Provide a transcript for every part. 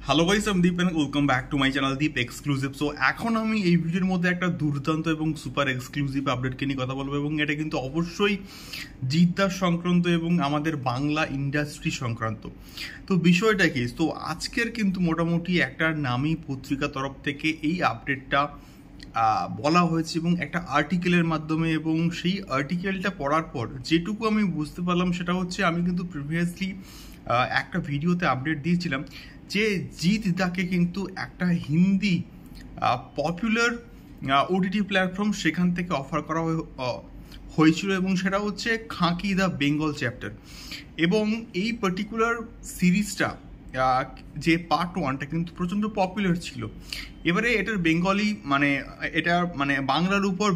Hello guys, আমি Deep and welcome back to my channel Deep exclusive. So এখন আমি এই ভিডিওর মধ্যে একটা দুর্দান্ত এবং সুপার এক্সক্লুসিভ আপডেটকে নিয়ে কথা বলবো, এবং এটা কিন্তু অবশ্যই জিদ্দার সংক্রান্ত এবং আমাদের বাংলা ইন্ডাস্ট্রি সংক্রান্ত। তো বিষয়টা কি, তো আজকের কিন্তু মোটামুটি একটা নামী পত্রিকা তরফ থেকে এই আপডেটটা বলা হয়েছে এবং একটা আর্টিকেলের মাধ্যমে, এবং সেই আর্টিকেলটা পড়ার পর যেটুকু আমি বুঝতে পারলাম সেটা হচ্ছে, আমি কিন্তু প্রিভিয়াসলি একটা ভিডিওতে আপডেট দিয়েছিলাম যে জিদ্দাকে কিন্তু একটা হিন্দি পপুলার ওটিটি প্ল্যাটফর্ম সেখান থেকে অফার করা হয়েছিল, এবং সেটা হচ্ছে খাঁকি দ্য বেঙ্গল চ্যাপ্টার। এবং এই পার্টিকুলার সিরিজটা যে পার্ট ওয়ানটা কিন্তু প্রচণ্ড পপুলার ছিল। এবারে এটার বেঙ্গলি এটা বাংলার উপর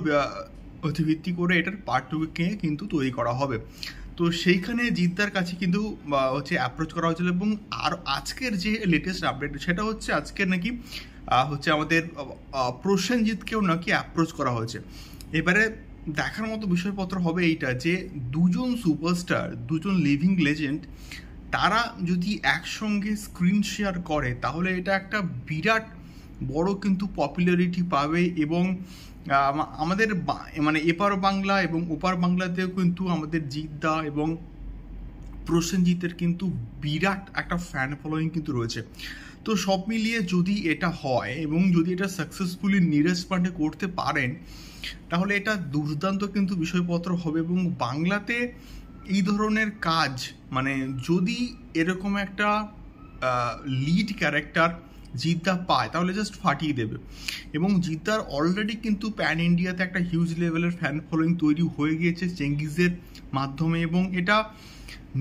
ভিত্তি করে এটার পার্ট টুকে কিন্তু তৈরি করা হবে। তো সেইখানে জিদ্দার কাছে কিন্তু অ্যাপ্রোচ করা হয়েছিল, এবং আর আজকের যে লেটেস্ট আপডেট সেটা হচ্ছে আজকের নাকি আমাদের প্রসেনজিৎকেও নাকি অ্যাপ্রোচ করা হয়েছে। এবারে দেখার মতো বিষয়পত্র হবে এইটা যে দুজন সুপারস্টার, দুজন লিভিং লেজেন্ড, তারা যদি একসঙ্গে স্ক্রিন শেয়ার করে তাহলে এটা একটা বিরাট বড় কিন্তু পপুলারিটি পাবে। এবং আমাদের এপার বাংলা এবং ওপার বাংলাতেও কিন্তু আমাদের জিদ্দা এবং প্রসেনজিতের কিন্তু বিরাট একটা ফ্যান ফলোয়িং কিন্তু রয়েছে। তো সব মিলিয়ে যদি এটা হয় এবং যদি এটা সাকসেসফুলি নীরজ পান্ডে করতে পারেন তাহলে এটা দুর্দান্ত কিন্তু বিষয়পত্র হবে। এবং বাংলাতে এই ধরনের কাজ যদি এরকম একটা লিড ক্যারেক্টার জিদ্দা পায় তাহলে জাস্ট ফাটিয়ে দেবে। এবং জিদ্দার অলরেডি কিন্তু প্যান ইন্ডিয়াতে একটা হিউজ লেভেলের ফ্যান ফলোয়িং তৈরি হয়ে গিয়েছে চেঙ্গিজের মাধ্যমে, এবং এটা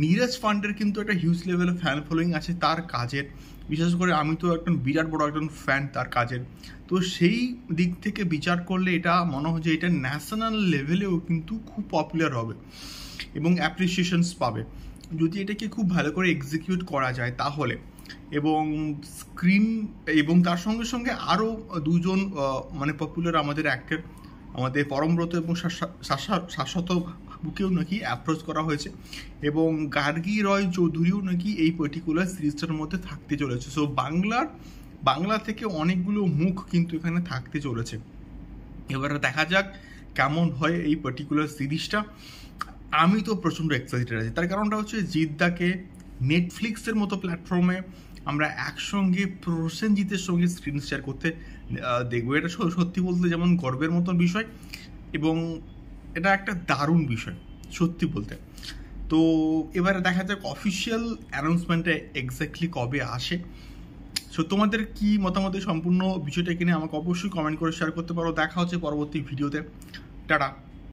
নীরজ পান্ডের কিন্তু একটা হিউজ লেভেলের ফ্যান ফলোয়িং আছে তার কাজের। বিশেষ করে আমি তো একজন বিরাট বড় একজন ফ্যান তার কাজের। তো সেই দিক থেকে বিচার করলে এটা মনে হয় যে এটা ন্যাশনাল লেভেলেও কিন্তু খুব পপুলার হবে এবং অ্যাপ্রিসিয়েশনস পাবে যদি এটাকে খুব ভালো করে এক্সিকিউট করা যায় তাহলে। এবং স্ক্রিন এবং তার সঙ্গে সঙ্গে আরও দুজন পপুলার আমাদের অ্যাক্টর, আমাদের পরমব্রত এবং শাশ্বত বুকেও নাকি অ্যাপ্রোচ করা হয়েছে, এবং গার্গী রয় চৌধুরীও নাকি এই পার্টিকুলার সিরিজটার মধ্যে থাকতে চলেছে। সো বাংলা থেকে অনেকগুলো মুখ কিন্তু এখানে থাকতে চলেছে। এবারে দেখা যাক কেমন হয় এই পার্টিকুলার সিরিজটা। আমি তো প্রচণ্ড এক্সাইটেড আছি, তার কারণটা হচ্ছে জিদ্দাকে নেটফ্লিক্সের মতো প্ল্যাটফর্মে আমরা একসঙ্গে প্রসেনজিতের সঙ্গে স্ক্রিন শেয়ার করতে দেখবো। এটা সত্যি বলতে যেমন গর্বের মতন বিষয়, এবং এটা একটা দারুণ বিষয় সত্যি বলতে। তো এবারে দেখা যাক অফিসিয়াল অ্যানাউন্সমেন্টে এক্স্যাক্টলি কবে আসে। সো তোমাদের কি মতামত সম্পূর্ণ বিষয়টা কিনে আমাকে অবশ্যই কমেন্ট করে শেয়ার করতে পারো। দেখা হচ্ছে পরবর্তী ভিডিওতে। টাটা।